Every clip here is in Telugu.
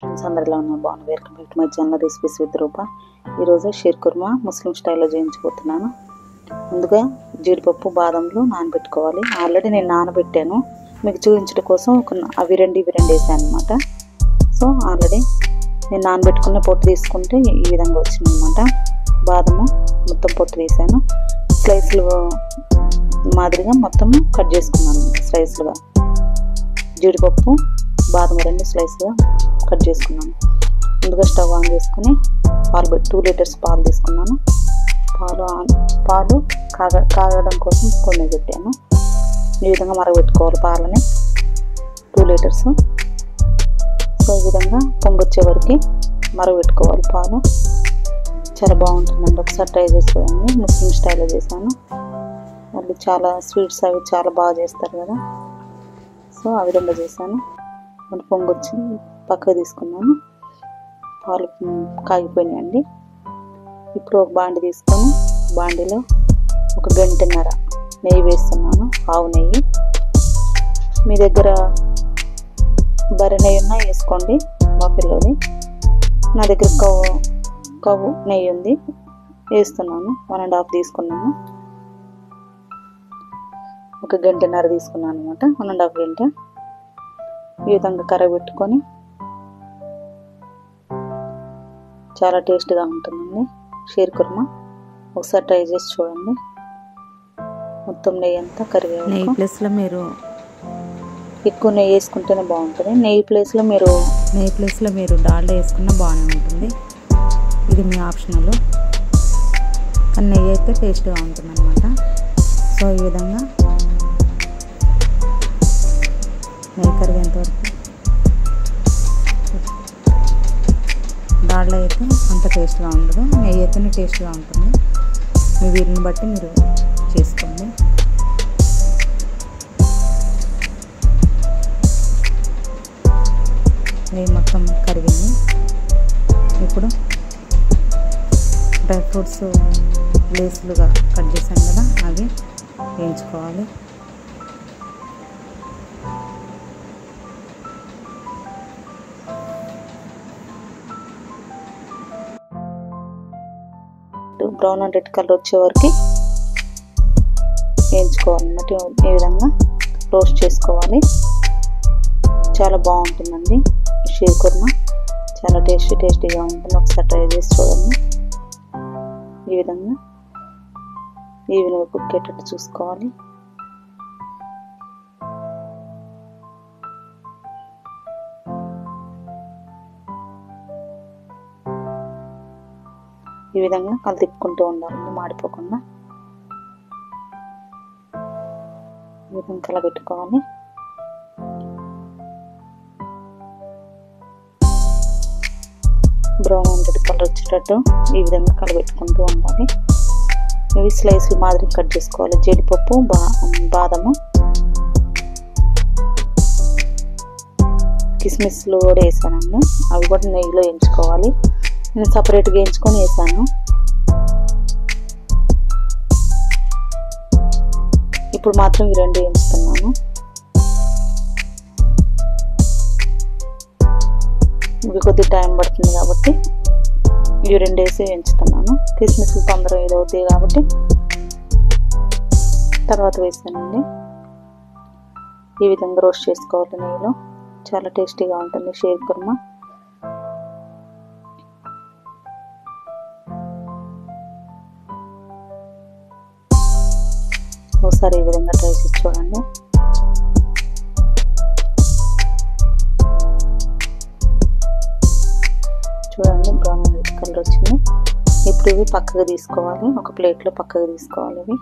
ఫ్రెండ్స్ అందరిలో ఉన్న బాగున్నా. Welcome back to my channel recipes with Roopa. ఈరోజు షీర్ కుర్మా ముస్లిం స్టైల్లో చేయించబోతున్నాను. ముందుగా జీడిపప్పు బాదంలు నానబెట్టుకోవాలి. ఆల్రెడీ నేను నానబెట్టాను, మీకు చూపించడం కోసం అవి రెండు వేసాను అనమాట. సో ఆల్రెడీ నేను నానబెట్టుకున్న పొట్టు తీసుకుంటే ఈ విధంగా వచ్చింది అనమాట. బాదము మొత్తం పొట్టు తీసాను, స్లైస్లు మాదిరిగా మొత్తం కట్ చేసుకున్నాను స్లైస్లుగా. జీడిపప్పు బాదం రెండు స్లైస్గా కట్ చేసుకున్నాను. ముందుగా స్టవ్ ఆన్ చేసుకుని పాలు 2 లీటర్స్ పాలు తీసుకున్నాను. పాలు కాగడం కోసం కొన్ని పెట్టాను. ఈ విధంగా మరగబెట్టుకోవాలి పాలని 2 లీటర్స్. సో ఈ విధంగా పొంగొచ్చే వరకు మరగబెట్టుకోవాలి పాలు. చాలా బాగుంటుందండి, ఒకసారి ట్రై చేసి చూడండి. ముస్లిం స్టైల్లో చేశాను. వాళ్ళు చాలా స్వీట్స్ అవి చాలా బాగా చేస్తారు కదా, సో ఆ విధంగా చేశాను. పొంగొచ్చి పక్కకు తీసుకున్నాను. పాలు కాగిపోయినాయండి. ఇప్పుడు ఒక బాండి తీసుకొని బాండిలో 1 గంటన్నర నెయ్యి వేస్తున్నాను, ఆవు నెయ్యి. మీ దగ్గర బర్రె నెయ్యి ఉన్నా వేసుకోండి, మా పిల్లది. నా దగ్గర కవ్వు నెయ్యి ఉంది, వేస్తున్నాను. 1.5 తీసుకున్నాను. 1 గంటన్నర తీసుకున్నాను అనమాట, 1.5 గంట. ఈ విధంగా కరగబెట్టుకొని చాలా టేస్ట్గా ఉంటుందండి షీర్ కుర్మా. ఒకసారి ట్రై చేసి చూడండి. మొత్తం నెయ్యి అంతా కరిగే నెయ్యి ప్లేస్లో మీరు ఎక్కువ నెయ్యి వేసుకుంటేనే బాగుంటుంది. నెయ్యి ప్లేస్లో మీరు డాల్డా వేసుకున్నా బాగానే ఉంటుంది. ఇది మీ ఆప్షనల్, కానీ నెయ్యి అయితే టేస్ట్గా ఉంటుంది అనమాట. సో ఈ విధంగా నెయ్యి కరిగేంతవరకు. డాల్డా అయితే అంత టేస్ట్గా ఉండదు, నెయ్యి అయితేనే టేస్ట్గా ఉంటుంది. మీ వీలుని బట్టి మీరు చేసుకోండి. నెయ్యి మొత్తం కరిగింది. ఇప్పుడు డ్రై ఫ్రూట్స్ లేసులుగా కట్ చేసాం కదా, అవి వేయించుకోవాలి. బ్రౌన్ అండ్ రెడ్ కలర్ వచ్చే వరకు వేయించుకోవాలన్నమాట. ఈ విధంగా రోస్ట్ చేసుకోవాలి. చాలా బాగుంటుందండి షీర్ కుర్మా, చాలా టేస్టీగా ఉంటుంది. ఒకసారి ట్రై చేసి చూడండి. ఈ విధంగా ఈవెన్గా కుక్ అయ్యేటట్టు చూసుకోవాలి. ఈ విధంగా తిప్పుకుంటూ ఉండాలండి, మాడిపోకుండా. ఈ విధంగా కలబెట్టుకోవాలి. బ్రౌన్ అండ్ రెడ్ కలర్ వచ్చేటట్టు ఈ విధంగా కలబెట్టుకుంటూ ఉండాలి. ఇవి స్లైస్లు మాదిరి కట్ చేసుకోవాలి. జీడిపప్పు బాదము కిస్మిస్లు కూడా వేసానండి, అవి కూడా నెయ్యిలో వేయించుకోవాలి. నేను సపరేట్గా వేయించుకొని వేసాను. ఇప్పుడు మాత్రం ఈ రెండు వేయించుతున్నాను. ఇవి కొద్దిగా టైం పడుతుంది కాబట్టి ఇవి 2 వేసి వేయించుతున్నాను. కిస్మిస్లు తొందరగా ఇది అవుతాయి కాబట్టి తర్వాత వేసానండి. ఈ విధంగా రోస్ట్ చేసుకోవాలి నెయ్యిలో. చాలా టేస్టీగా ఉంటుంది షీర్ కుర్మా. ఒకసారి ఈ విధంగా ట్రై చేసి చూడండి. చూడండి, బ్రౌన్ రెడ్ కలర్ వచ్చింది. ఇప్పుడు ఇవి పక్కగా తీసుకోవాలి, ఒక ప్లేట్లో పక్కగా తీసుకోవాలి. ఇవి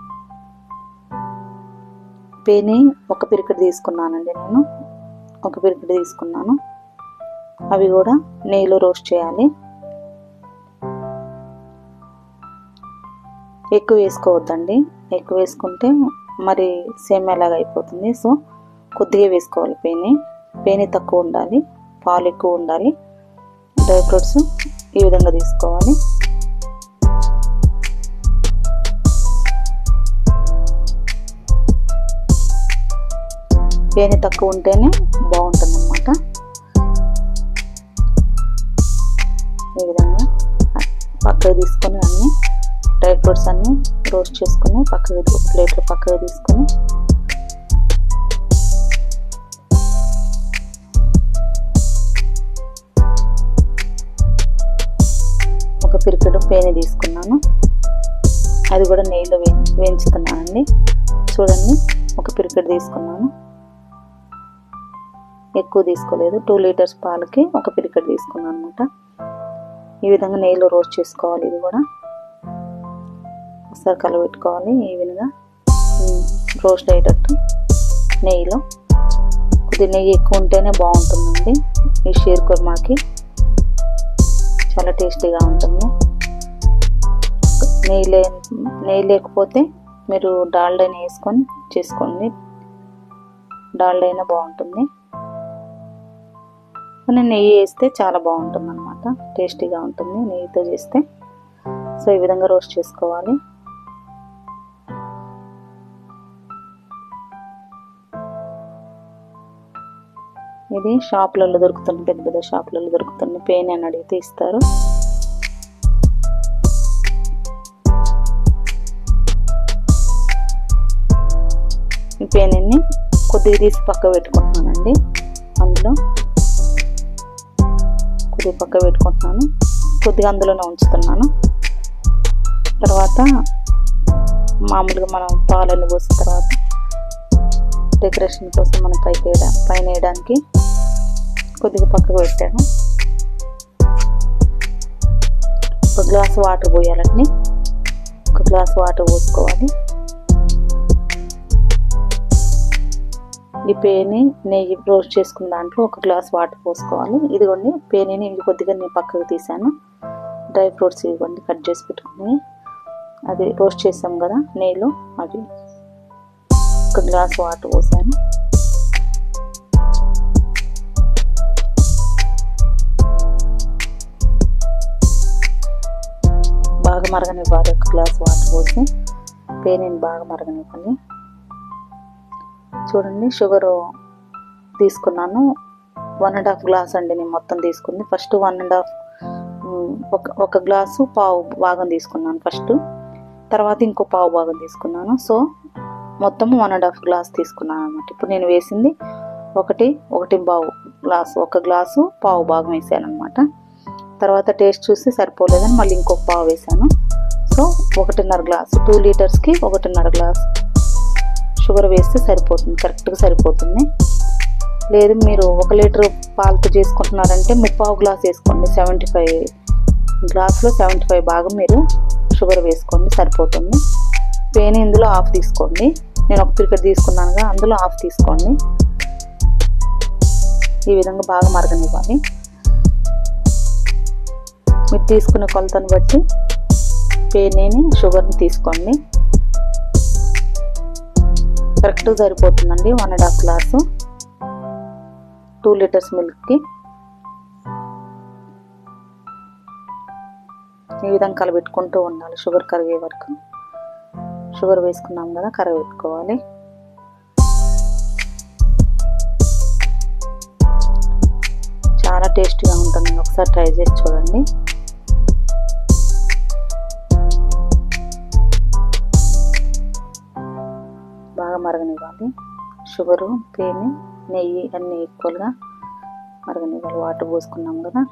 పేని 1 పిరికెడు తీసుకున్నానండి, నేను 1 పిరికెడు తీసుకున్నాను. అవి కూడా నెయ్యిలో రోస్ట్ చేయాలి. ఎక్కువ వేసుకోవద్దండి, ఎక్కువ వేసుకుంటే మరి సేమ్ ఎలాగ అయిపోతుంది. సో కొద్దిగా వేసుకోవాలి. పేని తక్కువ ఉండాలి, పాలు ఎక్కువ ఉండాలి. డ్రై ఫ్రూట్స్ ఈ విధంగా తీసుకోవాలి. పేని తక్కువ ఉంటేనే బాగుంటుంది అన్నమాట. ఈ విధంగా పక్కకు తీసుకొని అన్నీ డ్రై ఫ్రూట్స్ అన్నీ రోస్ట్ చేసుకొని పక్కకు ప్లేట్లో పక్కకు తీసుకొని ఒక పిరికెడు పేని తీసుకున్నాను, అది కూడా నెయ్యిలో వేయించుతున్నానండి. చూడండి, ఒక పిరికెడు తీసుకున్నాను, ఎక్కువ తీసుకోలేదు. 2 లీటర్స్ పాలకి ఒక పిరికెడు తీసుకున్నాను అనమాట. ఈ విధంగా నెయ్యిలో రోస్ట్ చేసుకోవాలి. ఇది కూడా ఒకసారి కలబెట్టుకోవాలి. ఈ విధంగా రోస్ట్ అయ్యేటట్టు నెయ్యిలో. కొద్దిగా నెయ్యి ఎక్కువ ఉంటేనే బాగుంటుందండి ఈ షీర్ కుర్మాకి, చాలా టేస్టీగా ఉంటుంది. నెయ్యి లేకపోతే మీరు డాల్డాని వేసుకొని చేసుకోండి, డాల్డా అయినా బాగుంటుంది. కానీ నెయ్యి వేస్తే చాలా బాగుంటుంది అన్నమాట, టేస్టీగా ఉంటుంది నెయ్యితో చేస్తే. సో ఈ విధంగా రోస్ట్ చేసుకోవాలి. ఇది షాపులలో దొరుకుతుంది, పెద్ద పెద్ద షాపులలో దొరుకుతుంది. పేని అని అడిగితే ఇస్తారు. ఈ పేనిని కొద్దిగా తీసి పక్క పెట్టుకుంటున్నానండి. అందులో కొద్దిగా పక్క పెట్టుకుంటున్నాను, కొద్దిగా అందులోనే ఉంచుతున్నాను. తర్వాత మామూలుగా మనం పాలన్నీ పోసిన తర్వాత డెకరేషన్ కోసం మనం పైన వేయడానికి కొద్దిగా పక్కకు పెట్టాను. ఒక గ్లాస్ వాటర్ పోయాలండి, ఒక గ్లాస్ వాటర్ పోసుకోవాలి. ఈ పేని నెయ్యి రోస్ట్ చేసుకున్న దాంట్లో ఒక గ్లాస్ వాటర్ పోసుకోవాలి. ఇదిగోండి పేనిని ఇది కొద్దిగా నేను పక్కకు తీసాను. డ్రై ఫ్రూట్స్ ఇదిగోండి కట్ చేసి పెట్టుకుని అది రోస్ట్ చేసాం కదా నెయ్యిలో, అది ఒక గ్లాస్ వాటర్ పోసాను. బాగా మరగనివ్వాలి. ఒక గ్లాస్ వాటర్ పోసి పేనిని బాగా మరగనివ్వాలి. చూడండి, షుగరు తీసుకున్నాను 1.5 గ్లాస్ అండి నేను మొత్తం తీసుకుంది. ఫస్ట్ 1.5 ఒక గ్లాసు పావు భాగం తీసుకున్నాను ఫస్ట్, తర్వాత ఇంకో పావు భాగం తీసుకున్నాను. సో మొత్తం 1.5 గ్లాస్ తీసుకున్నాను అన్నమాట. ఇప్పుడు నేను వేసింది 1.5 గ్లాసు, ఒక గ్లాసు పావు భాగం వేసాను అనమాట. తర్వాత టేస్ట్ చూసి సరిపోలేదని మళ్ళీ ఇంకొక పావు వేసాను. సో 1.5 గ్లాసు, 2 లీటర్స్కి 1.5 గ్లాసు షుగర్ వేస్తే సరిపోతుంది, కరెక్ట్గా సరిపోతుంది. లేదు మీరు 1 లీటర్ పాలతో చేసుకుంటున్నారంటే 3/4 గ్లాస్ వేసుకోండి. 75 గ్లాసులో 75 భాగం మీరు షుగర్ వేసుకోండి, సరిపోతుంది. పేని ఇందులో హాఫ్ తీసుకోండి. నేను ఒక పిరికెడు తీసుకున్నానుగా, అందులో హాఫ్ తీసుకోండి. ఈ విధంగా బాగా మరగనివ్వాలి. మీరు తీసుకునే కొలతను బట్టి పేనిని షుగర్ని తీసుకోండి, కరెక్ట్గా సరిపోతుందండి. 1.5 గ్లాసు 2 లీటర్స్ మిల్క్కి. ఈ విధంగా కలబెట్టుకుంటూ ఉండాలి షుగర్ కరిగే వరకు. షుగర్ వేసుకున్నాం కదా, కరగబెట్టుకోవాలి. చాలా టేస్టీగా ఉంటుంది, ఒకసారి ట్రై చేసి చూడండి. బాగా మరగనివ్వాలి. షుగరు, పేని, నెయ్యి అన్నీ ఈక్వల్గా మరగనివ్వాలి. వాటర్ పోసుకున్నాం కదా,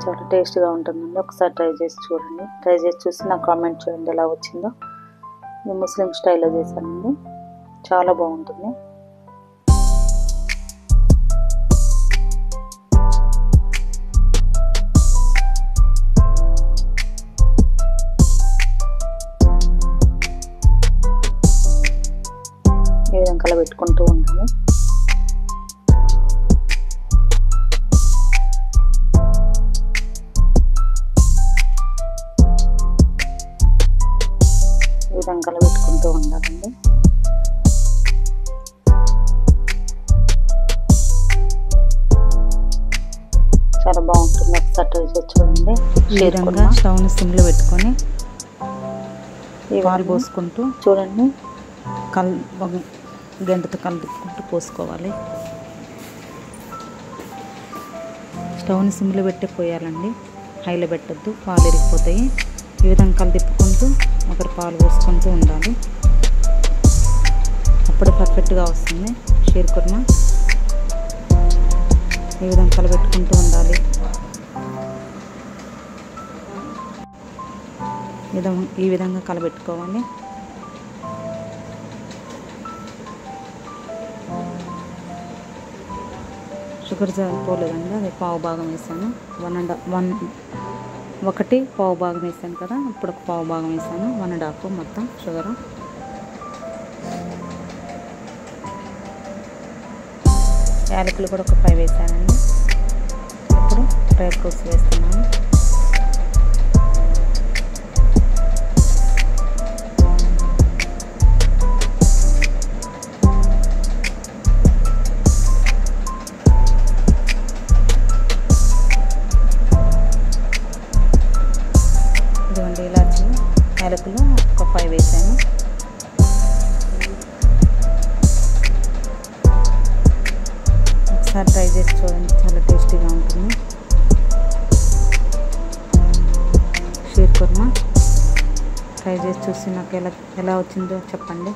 చాలా టేస్ట్గా ఉంటుందండి. ఒకసారి ట్రై చేసి చూడండి. ట్రై చేసి చూసి నాకు కామెంట్ చేయండి ఎలా వచ్చిందో. ఇది ముస్లిం స్టైల్లో చేశానండి, చాలా బాగుంటుంది. ఈ విధంగా కలబెట్టుకుంటూ ఉండాలి. ఈ విధంగా కలబెట్టుకుంటూ ఉండాలండి. చాలా బాగుంటుంది, ఒకసారి ట్రై చేసి చూడండి. ఈ విధంగా స్టవ్ని సిమ్లో పెట్టుకొని పాలు పోసుకుంటూ చూడండి గంటతో కలుపుకుంటూ పోసుకోవాలి. స్టవ్ని సిమ్లో పెట్టి పోయాలండి, హైలో పెట్టద్దు, పాలు ఇరిగిపోతాయి. ఈ విధంగా కలిపుకుంటూ ఒకరి పాలు పోసుకుంటూ ఉండాలి. అప్పుడే పర్ఫెక్ట్గా వస్తుంది షీర్ కుర్మా. ఈ విధంగా కలబెట్టుకుంటూ ఉండాలి. ఈ విధంగా కలబెట్టుకోవాలి. షుగర్ పోలేదండి, అది పావు భాగం వేసాను. 1 పావు భాగం వేసాను కదా, ఇప్పుడు ఒక పావు భాగం వేసాను. 1.5 మొత్తం షుగరు. యాలకులు కూడా ఒక 5 వేసానండి. ఇప్పుడు డ్రై ఫ్రూట్స్ వేస్తున్నాను. ఇదిగోండి ఇలాచి, యాలకులు ఒక 5 వేసాను. ఒకసారి ట్రై చేసి చూడండి, చాలా టేస్టీగా ఉంటుంది షీర్ కుర్మా. ట్రై చేసి చూసి నాకు ఎలా వచ్చిందో చెప్పండి.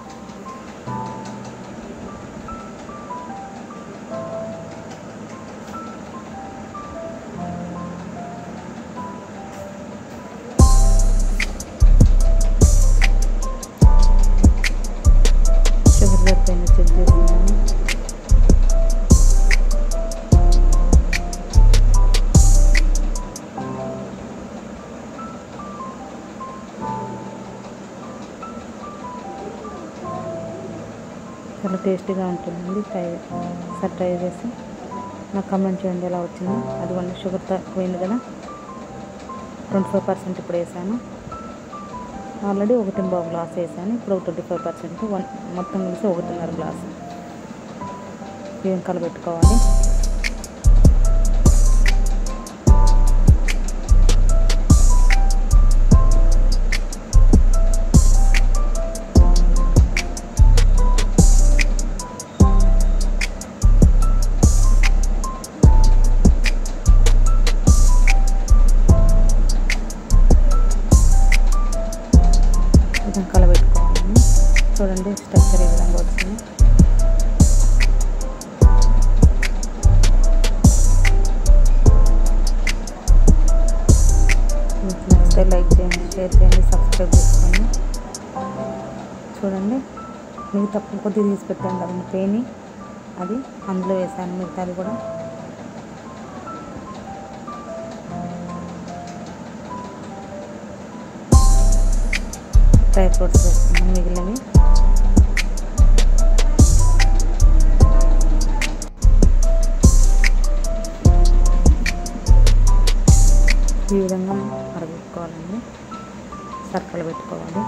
షుగర్ సరిపోయింది చెక్ చేస్తున్నాను. చాలా టేస్టీగా ఉంటుందండి. ట్రై చేసి నాకు కామెంట్ చేయండి ఎలా వచ్చిందో. అదిగోండి షుగర్ తక్కువైంది కదా, 25% ఇప్పుడు వేసాను. ఆల్రెడీ 1.5 గ్లాస్ వేసాను, ఇప్పుడు 25%, మొత్తం కలిసి 1.5 గ్లాసు. ఇవి కలబెట్టుకోవాలి. కలబెట్టుకోవాలని చూడండి, స్ట్రక్చర్ ఈ విధంగా వచ్చింది. నచ్చితే లైక్ చేయండి, షేర్ చేయండి, సబ్స్క్రైబ్ చేసుకోండి. చూడండి, మిగతా కొద్దిగా తీసి పెట్టాను కదండి పేని, అది అందులో వేసాను. మిగతాది కూడా డ్రై ఫ్రూట్స్ వేస్తున్నాను మిగిలినవి. ఈ విధంగా మరగపెట్టుకోవాలండి, సర్కలు పెట్టుకోవాలి.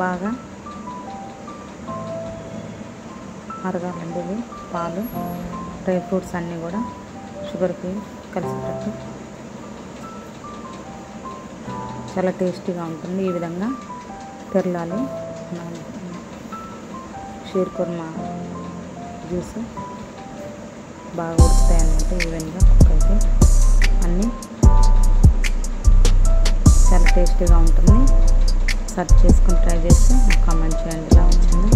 బాగా మరగాలండి ఇవి పాలు, డ్రై ఫ్రూట్స్ అన్నీ కూడా షుగర్కి కలిసేటట్టు. చాలా టేస్టీగా ఉంటుంది. ఈ విధంగా తెరలాలి. షీర్ కుర్మా జ్యూస్ బాగా ఉడుకుతాయి అన్నమాట. ఈ విధంగా కుక్కైతే అన్నీ చాలా టేస్టీగా ఉంటుంది. సర్వ్ చేసుకుని ట్రై చేసి కామెంట్ చేయండి ఎలా వచ్చిందో.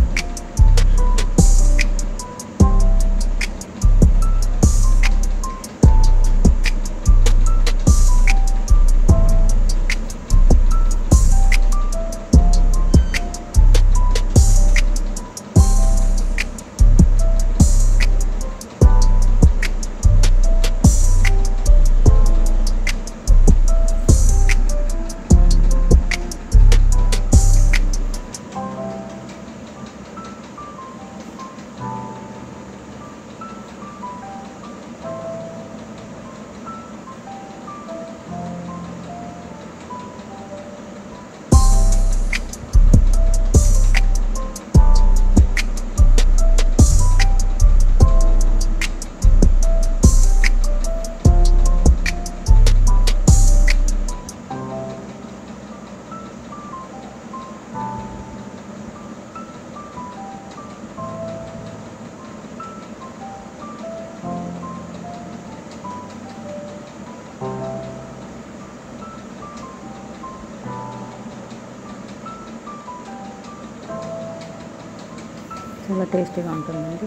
చాలా టేస్టీగా ఉంటుందండి.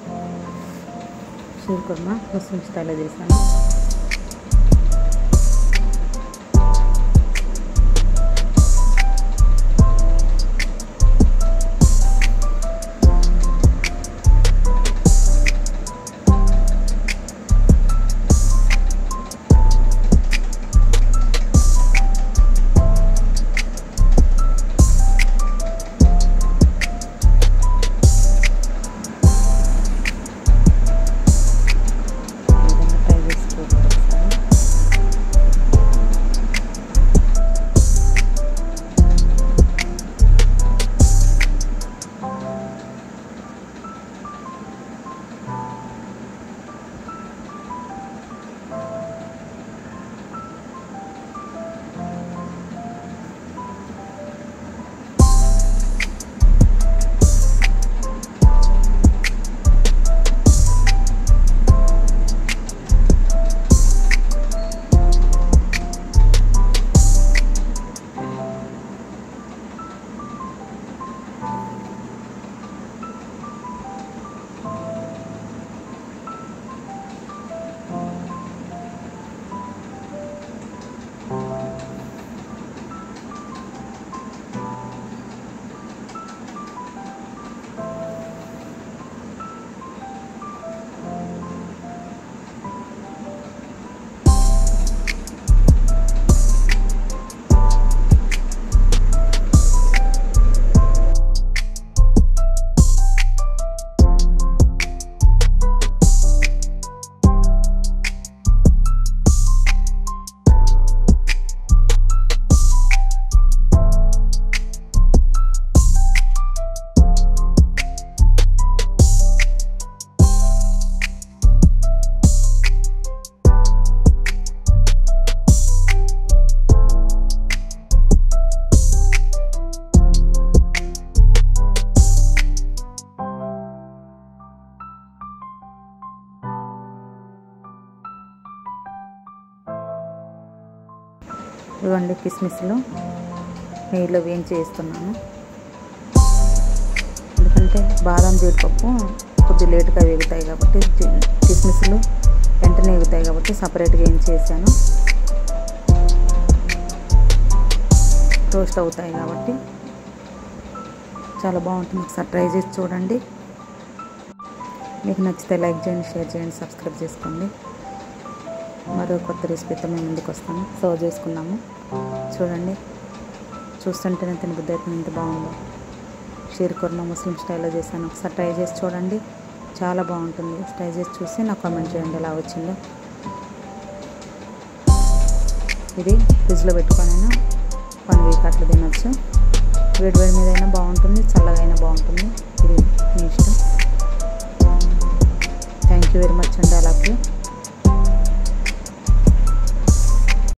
షీర్ కుర్మా ముస్లిం స్టైల్లో చేశాను. ఇవ్వండి కిస్మిస్లు నెయ్యిలో వేయించి వేస్తున్నాను. ఎందుకంటే బాదం జీడిపప్పు కొద్ది లేటుగా వేగుతాయి కాబట్టి, కిస్మిస్లు వెంటనే వేగుతాయి కాబట్టి సపరేట్గా వేయించి వేసాను. రోస్ట్ అవుతాయి కాబట్టి చాలా బాగుంటుంది. ఒకసారి ట్రై చేసి చూడండి. మీకు నచ్చితే లైక్ చేయండి, షేర్ చేయండి, సబ్స్క్రైబ్ చేసుకోండి. మరో కొత్త రెసిపీతో మేము ముందుకు వస్తాము. సర్వ్ చేసుకున్నాము. చూడండి, చూస్తుంటేనే తినబుద్ధి అవుతుంది. ఎంత బాగుందో. షీర్ కుర్మా ముస్లిం స్టైల్లో చేశాను. ఒకసారి ట్రై చేసి చూడండి, చాలా బాగుంటుంది. ట్రై చేసి చూసి నాకు కామెంట్ చేయండి ఎలా వచ్చిందో. ఇది ఫ్రిడ్జ్లో పెట్టుకొనైనా 1 వీక్ అట్లా తినొచ్చు. వేడి వేడి మీద అయినా బాగుంటుంది, చల్లగా అయినా బాగుంటుంది. ఇది మీ ఇష్టం. థ్యాంక్ యూ వెరీ మచ్ అండి. I love you.